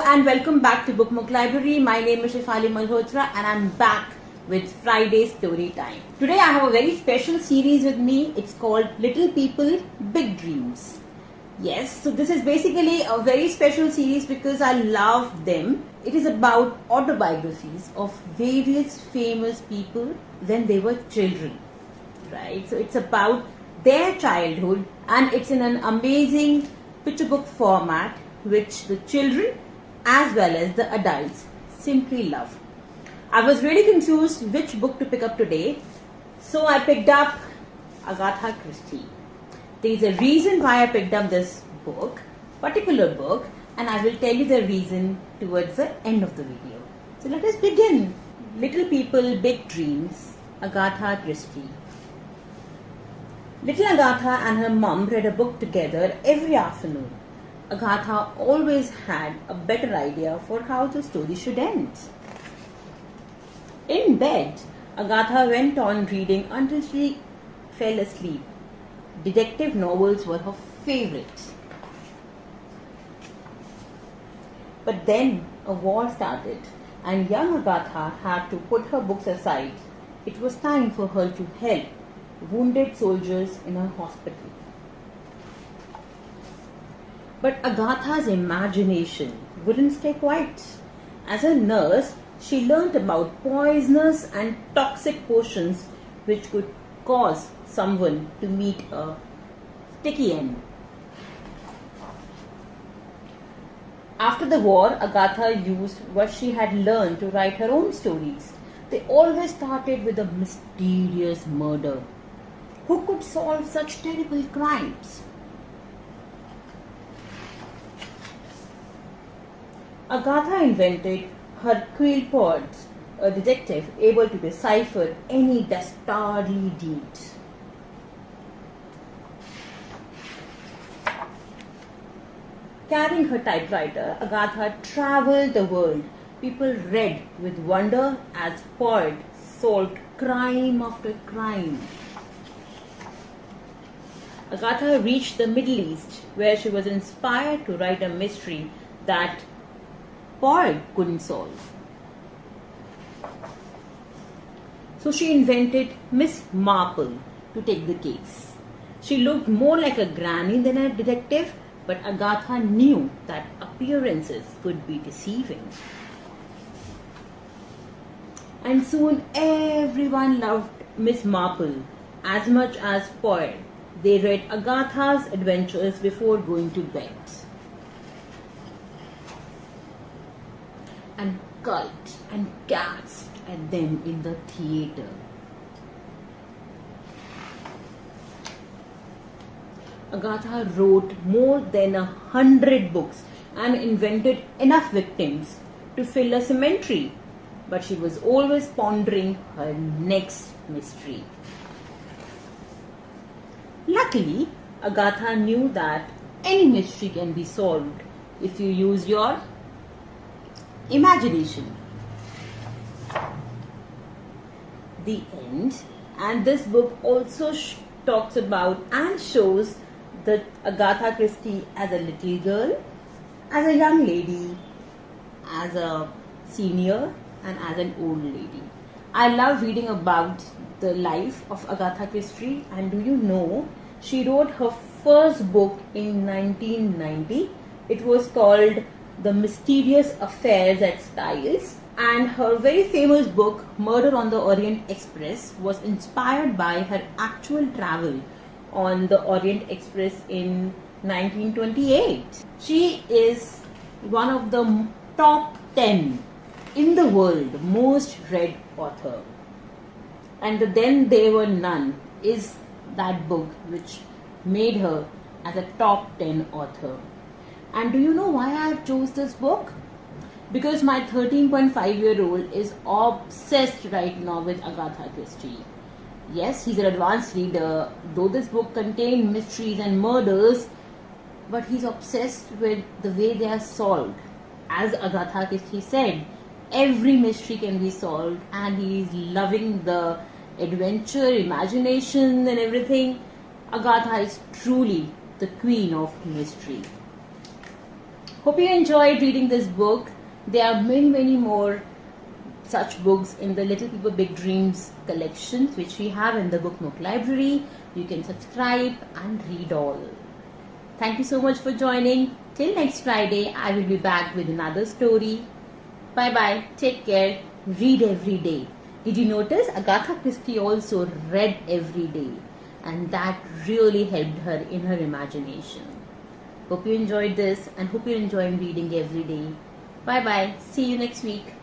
and welcome back to BUKMUK Library. My name is Shefali and I'm back with Friday story time. Today I have a very special series with me. It's called Little People, Big Dreams. Yes, so this is basically a very special series because I love them. It is about autobiographies of various famous people when they were children. Right? So it's about their childhood and it's in an amazing picture book format which the children as well as the adults simply love. I was really confused which book to pick up today, so I picked up Agatha Christie. There is a reason why I picked up this particular book, and I will tell you the reason towards the end of the video. So let us begin. Little People, Big Dreams, Agatha Christie. Little Agatha and her mum read a book together every afternoon. Agatha always had a better idea for how the story should end. In bed, Agatha went on reading until she fell asleep. Detective novels were her favorite. But then a war started and young Agatha had to put her books aside. It was time for her to help wounded soldiers in a hospital. But Agatha's imagination wouldn't stay quiet. As a nurse, she learnt about poisonous and toxic potions which could cause someone to meet a sticky end. After the war, Agatha used what she had learned to write her own stories. They always started with a mysterious murder. Who could solve such terrible crimes? Agatha invented her quill pods, a detective able to decipher any dastardly deed. Carrying her typewriter, Agatha travelled the world. People read with wonder as Poirot solved crime after crime. Agatha reached the Middle East, where she was inspired to write a mystery that Poirot couldn't solve. So she invented Miss Marple to take the case. She looked more like a granny than a detective, but Agatha knew that appearances could be deceiving. And soon everyone loved Miss Marple as much as Poirot. They read Agatha's adventures before going to bed. And gulped and gasped at them in the theatre. Agatha wrote more than 100 books and invented enough victims to fill a cemetery, but she was always pondering her next mystery. Luckily, Agatha knew that any mystery can be solved if you use your imagination. The end. And this book also talks about and shows that Agatha Christie as a little girl, as a young lady, as a senior, and as an old lady. I love reading about the life of Agatha Christie, and do you know, she wrote her first book in 1990. It was called The Mysterious Affairs at Styles, and her very famous book Murder on the Orient Express was inspired by her actual travel on the Orient Express in 1928. She is one of the top 10 in the world most read author, and the Then There Were None is that book which made her as a top 10 author. And do you know why I have chose this book? Because my 13.5-year-old is obsessed right now with Agatha Christie. Yes, he's an advanced reader, though this book contains mysteries and murders, but he's obsessed with the way they are solved. As Agatha Christie said, every mystery can be solved, and he's loving the adventure, imagination and everything. Agatha is truly the queen of mystery. Hope you enjoyed reading this book. There are many more such books in the Little People Big Dreams collections, which we have in the BUKMUK library. You can subscribe and read all. Thank you so much for joining. Till next Friday, I will be back with another story. Bye bye. Take care. Read every day. Did you notice Agatha Christie also read every day, and that really helped her in her imagination. Hope you enjoyed this and hope you're enjoying reading every day. Bye bye. See you next week.